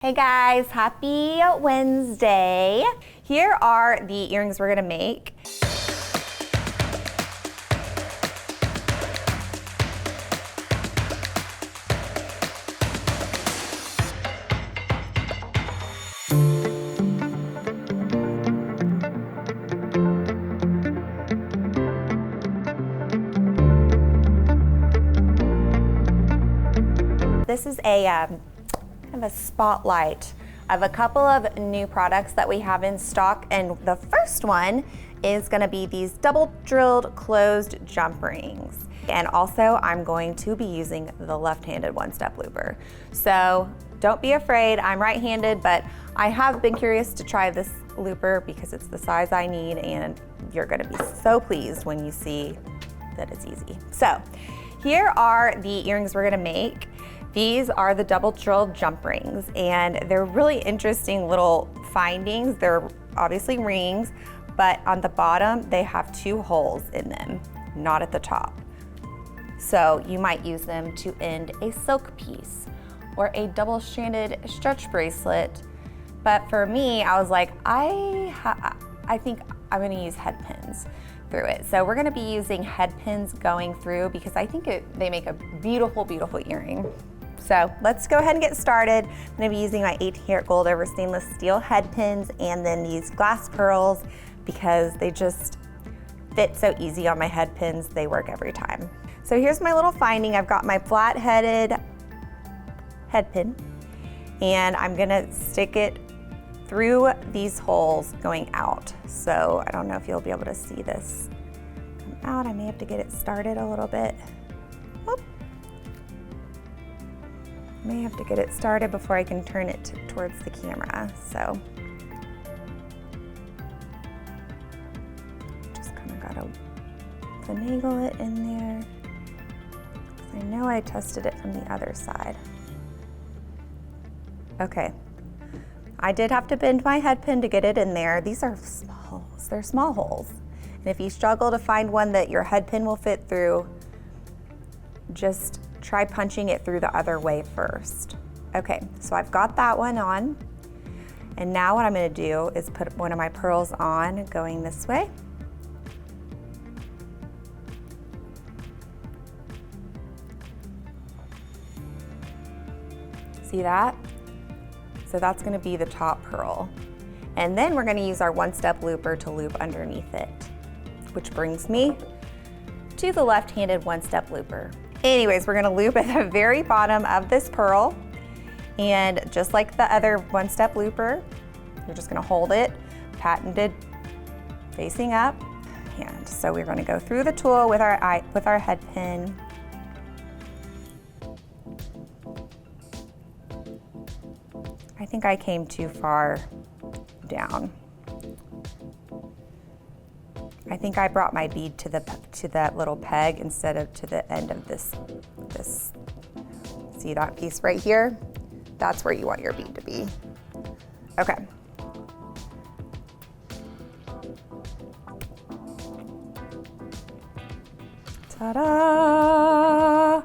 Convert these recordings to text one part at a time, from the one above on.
Hey guys, happy Wednesday. Here are the earrings we're gonna make. This is a kind of a spotlight of a couple of new products that we have in stock, and the first one is going to be these double drilled closed jump rings. And also I'm going to be using the left-handed one-step looper. So don't be afraid, I'm right-handed, but I have been curious to try this looper because it's the size I need, and you're going to be so pleased when you see that it's easy. So here are the earrings we're going to make. These are the double drilled jump rings, and they're really interesting little findings. They're obviously rings, but on the bottom they have two holes in them, not at the top. So you might use them to end a silk piece or a double stranded stretch bracelet. But for me, I was like, I think I'm gonna use head pins through it. So we're gonna be using head pins going through because I think they make a beautiful, beautiful earring. So let's go ahead and get started. I'm gonna be using my 18-karat gold over stainless steel head pins and then these glass pearls because they just fit so easy on my head pins. They work every time. So here's my little finding. I've got my flat-headed head pin, and I'm gonna stick it through these holes going out. So I don't know if you'll be able to see this come out. I may have to get it started a little bit. Whoop. May have to get it started before I can turn it towards the camera. So just kind of gotta finagle it in there. I know I tested it from the other side. Okay, I did have to bend my head pin to get it in there. These are small holes, they're small holes. And if you struggle to find one that your head pin will fit through, just try punching it through the other way first. Okay, so I've got that one on. And now what I'm gonna do is put one of my pearls on going this way. See that? So that's gonna be the top pearl. And then we're gonna use our one-step looper to loop underneath it, which brings me to the left-handed one-step looper. Anyways, we're gonna loop at the very bottom of this pearl, and just like the other one-step looper, you're just gonna hold it patented facing up. And so we're gonna go through the tool with our head pin. I think I came too far down. I think I brought my bead to that little peg instead of to the end of this. See that piece right here? That's where you want your bead to be. Okay. Ta-da!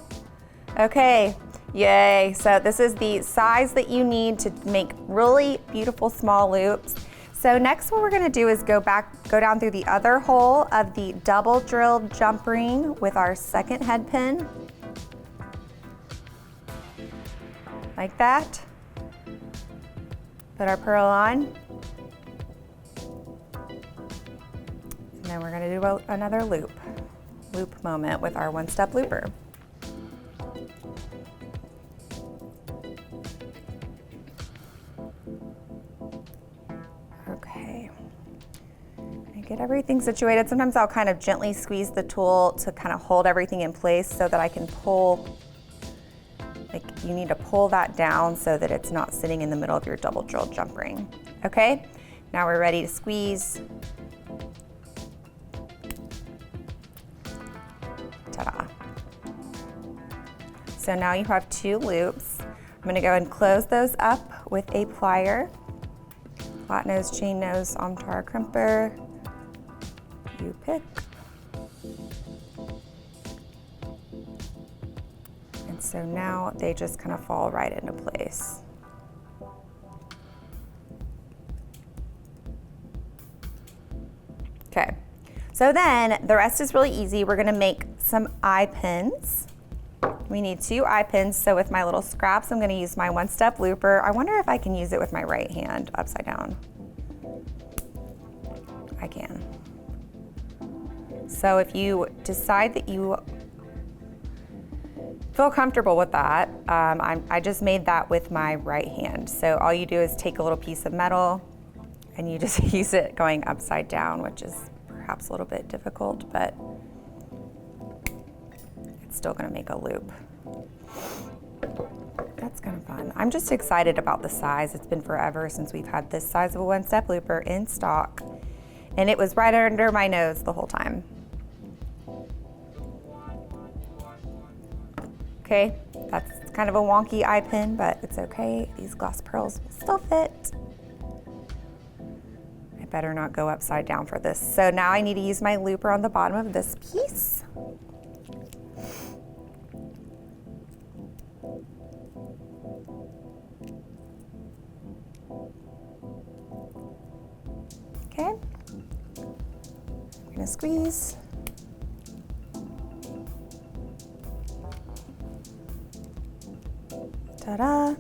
Okay, yay. So this is the size that you need to make really beautiful small loops. So next what we're gonna do is go down through the other hole of the double drilled jump ring with our second head pin. Like that. Put our pearl on. And then we're gonna do another loop moment with our one-step looper. Okay, I get everything situated. Sometimes I'll kind of gently squeeze the tool to kind of hold everything in place so that I can pull, like you need to pull that down so that it's not sitting in the middle of your double drilled jump ring. Okay, now we're ready to squeeze. Ta-da. So now you have two loops. I'm gonna go and close those up with a plier. Flat nose, chain nose, armtar crimper. You pick. And so now they just kind of fall right into place. Okay, so then the rest is really easy. We're gonna make some eye pins. We need 2 eye pins. So with my little scraps, I'm gonna use my one-step looper. I wonder if I can use it with my right hand upside down. I can. So if you decide that you feel comfortable with that, I just made that with my right hand. So all you do is take a little piece of metal and you just use it going upside down, which is perhaps a little bit difficult, but it's still gonna make a loop. That's kind of fun. I'm just excited about the size. It's been forever since we've had this size of a one-step looper in stock, and it was right under my nose the whole time. Okay, that's kind of a wonky eye pin, but it's okay. These glass pearls will still fit. I better not go upside down for this. So now I need to use my looper on the bottom of this piece. Okay, I'm gonna squeeze. Ta-da.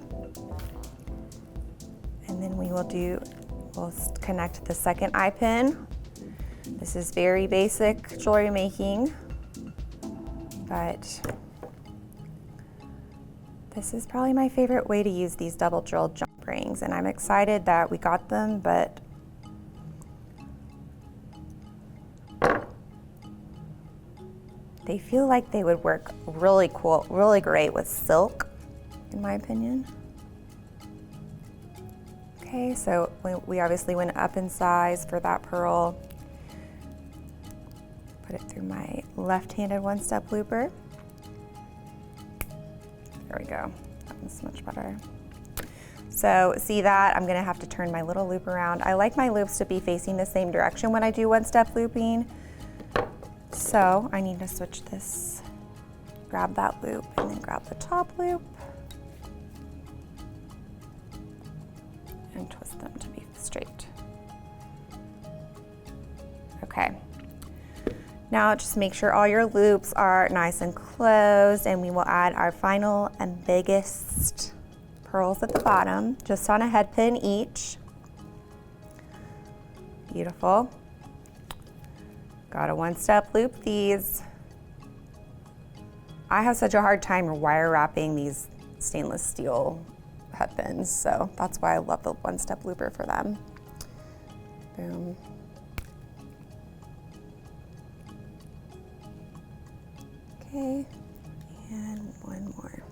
And then we'll connect the second eye pin. This is very basic jewelry making, but this is probably my favorite way to use these double drilled jump rings, and I'm excited that we got them, but they feel like they would work really cool, really great with silk, in my opinion. Okay, so we obviously went up in size for that pearl. Put it through my left-handed one-step looper. There we go, that one's much better. So see that, I'm gonna have to turn my little loop around. I like my loops to be facing the same direction when I do one-step looping. So I need to switch this, grab that loop and then grab the top loop and twist them to be straight. Okay. Now just make sure all your loops are nice and closed, and we will add our final and biggest pearls at the bottom, just on a head pin each. Beautiful. Got a one-step loop these. I have such a hard time wire wrapping these stainless steel head pins, so that's why I love the one-step looper for them. Boom. Okay, and one more.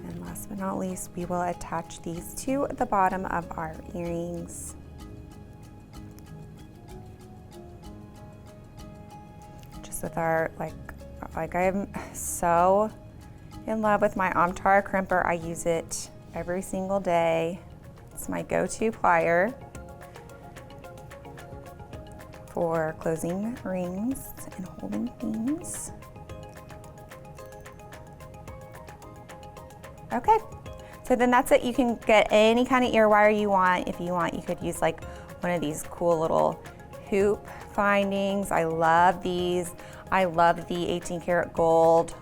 And last but not least, we will attach these to the bottom of our earrings. Just with our, like I'm so in love with my Amtar crimper. I use it every single day. It's my go-to plier for closing rings and holding things. Okay, so then that's it. You can get any kind of ear wire you want. If you want, you could use like one of these cool little hoop findings. I love these. I love the 18 karat gold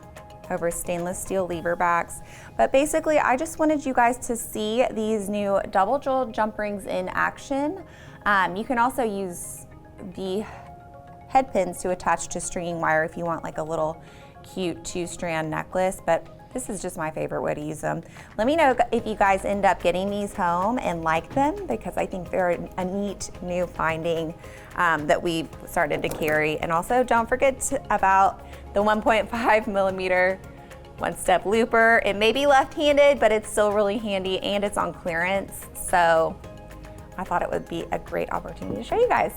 over stainless steel lever backs. But basically, I just wanted you guys to see these new double jeweled jump rings in action. You can also use the head pins to attach to stringing wire if you want like a little cute 2-strand necklace, but this is just my favorite way to use them. Let me know if you guys end up getting these home and like them, because I think they're a neat new finding that we've started to carry. And also don't forget about the 1.5 millimeter one-step looper. It may be left-handed, but it's still really handy and it's on clearance. So I thought it would be a great opportunity to show you guys.